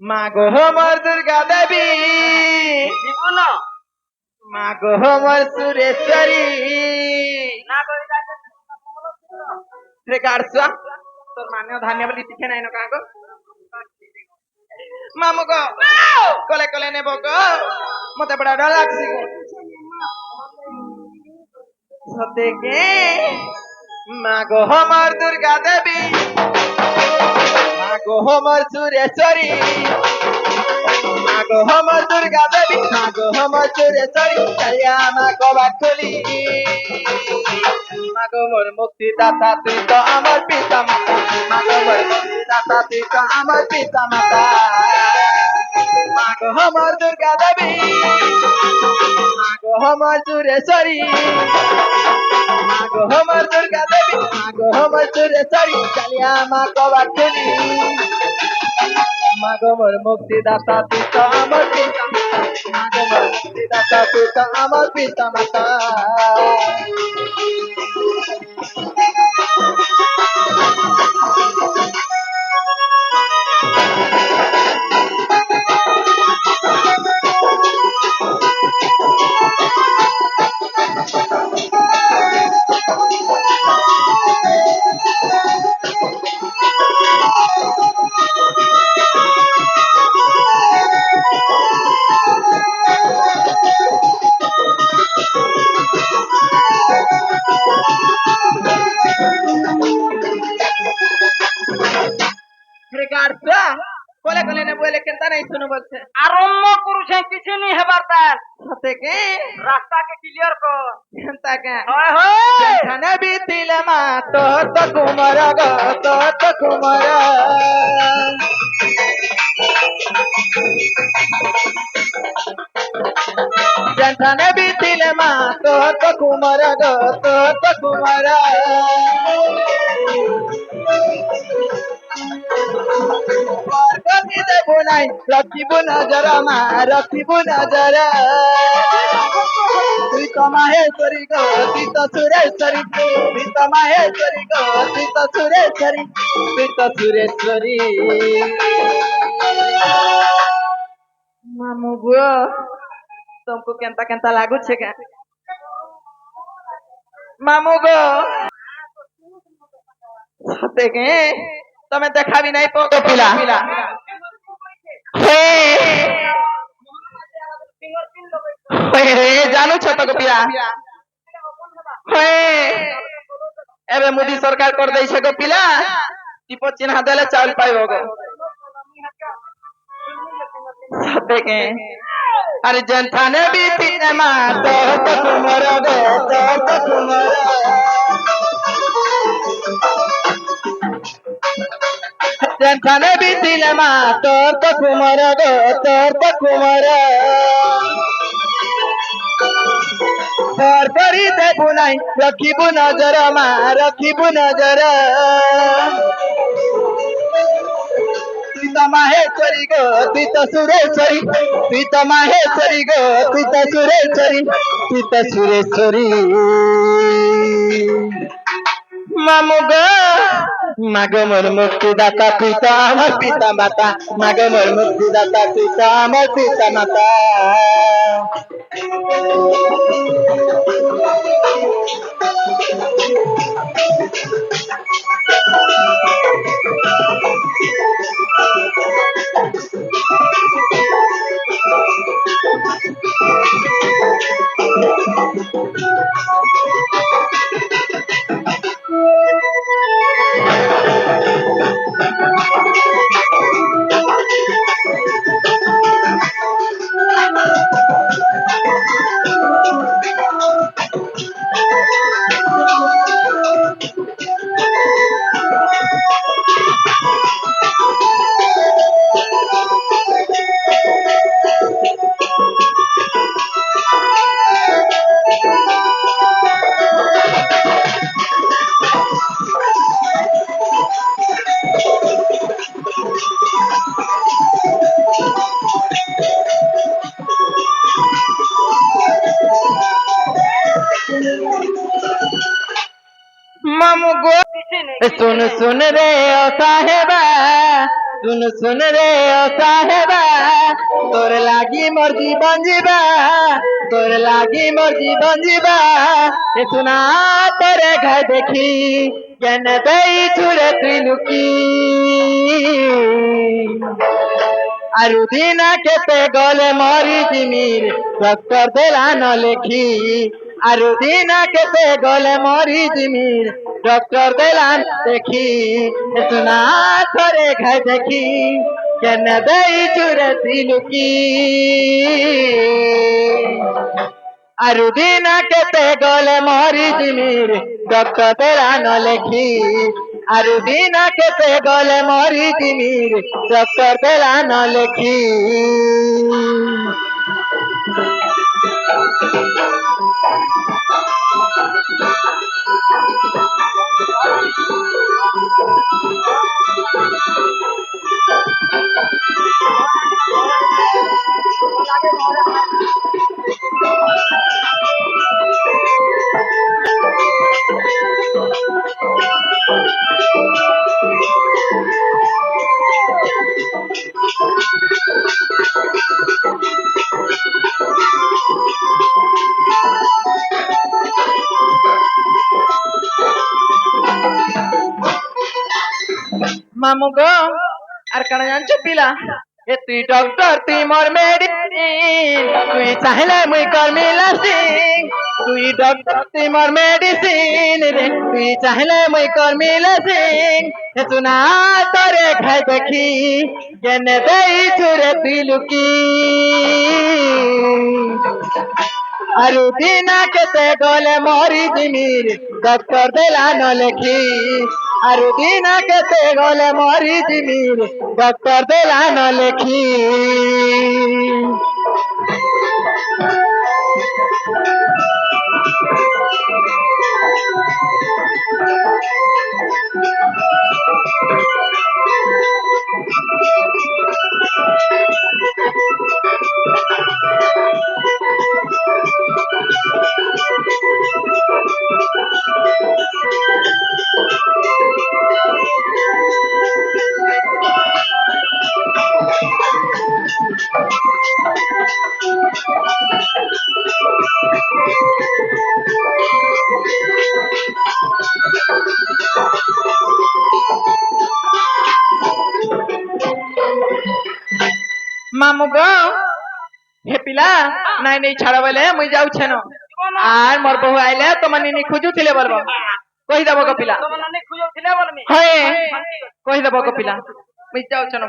মা গো মোর দুর্গা দেবী, জীবন মা গো মোর সুরেশ্বরী। না কই যাচ্ছে রে গাড়ছুয়া তোর মানেও ধান্য বলি শিখে নাই না কাগো। মামু গো কলে কলে নেব গো, মতে বড় ডর লাগছে গো। সতে কে মা গো মোর দুর্গা দেবী, মা গো মোর সুরেশ্বরী, মা গো মোর দুর্গা দেবী, মা গো মোর সুরেশ্বরী, চালিয়া মা কবাট খুলি। মা গো মোর মুক্তিদাতা তুই তো আমার পিতা মাতা, মা গো মোর মুক্তিদাতা তুই তো আমার পিতা মাতা। মা গো মোর দুর্গা দেবী, মা গো মোর সুরেশ্বরী, মা গো মোর দুর্গা দেবী, মা গো মোর সুরেশ্বরী, চালিয়া মা কবাট খুলি। মা গো মোর মুক্তিদাতা তুই তো আমার পিতা মাতা, মা গো মোর মুক্তিদাতা তুই তো আমার পিতা মাতা। কলে কলে না বলে কেনতা নাই শুনে বলছে আরম্ভ করুছে কিছু নি হেবার তার সাথে কে রাস্তাকে ক্লিয়ার কর কেনতা কে হয় হয় খানে বিতিলে মা তো তো কুমার গো তো তো কুমার। জন্ঠানে বিতিলে মা তো তো কুমার গো তো তো কুমার। রকি দেবো নাই রকিব নজর মা রকিব নজর। তুই তো মাহেশ্বরী গো তুই তো সুরেশ্বরী, তুই তো মাহেশ্বরী গো তুই তো সুরেশ্বরী, তুই তো সুরেশ্বরী। মামু গো तुमको केंता केंता लागू छे का मामू गो सते के तमे देखाबी नहीं पगो पिला हे हे जानू छ तो पिला हे एबे मोदी सरकार कर दई छे गो पिला टिपो चिन्ह देले चावल पाइबो गो सते के अरे जनथाने बीती मा तो कुमार गो तो कुमार। जनथाने बीती मा तो कुमार गो तो कुमार। बरबरी देबू नहीं रखिबू नजर मा रखिबू नजर। তুই তো মাহেশ্বরী গো তুই তো সুরেশ্বরী, তুই তো মাহেশ্বরী গো তুই তো সুরেশ্বরী, তুই তো সুরেশ্বরী। মামু গো মাগো মোর মুক্তিদাতা তুই তো আমার পিতা মাতা, মাগো মোর মুক্তিদাতা তুই তো আমার পিতা মাতা। मामू गो सुन सुन रे ओ साहेबा सुन रे ओ साहेबा तोर लागी मोर जीवन जीवा तोर लागी मोर जीवन जीवा ए सुना तेरे घर देखी ज्ञान दई छुरे तुई लुकी आरु दिन केते गले मरी जिमिर डॉक्टर देला न लेखी आरु दिन केते गले मरी जिमिर डॉक्टर देला न देखी सुना थोरे घर देखी केन दई चुरे लुकी आरु दिन केते गले मरी जिमिर डॉक्टर देला न लेखी आरु दिन केते गले मरी जिमिर डॉक्टर देला न लेखी मामू गो আর কারণ জানছো পিলা এ তুই ডক্টর তুই মোর মেডিসিন তুই চাইলে মুই করমি লাস্টিং তুই ডক্টর তুই মোর মেডিসিন রে তুই চাইলে মুই করমি লাস্টিং এ সুনা তোরে খাই দেখি কেনে দেই ছুরে তুই লুকি आरु दिन केते गले मरी जिमिर डॉक्टर देला न लेखी आरु दिन केते गले मरी जिमिर डॉक्टर देला न लेखी मामू गो हे पिला नाई नहीं छाड़ा बोले मुई जाऊ छेन आर मोर बहु आइले तो मनी नी खुजू थिले बोलबो कहि देबो को पिला তোমরা নে খুঁজে ছিলে বলমি हय कहि देबो को पिला मुई जाऊ छेन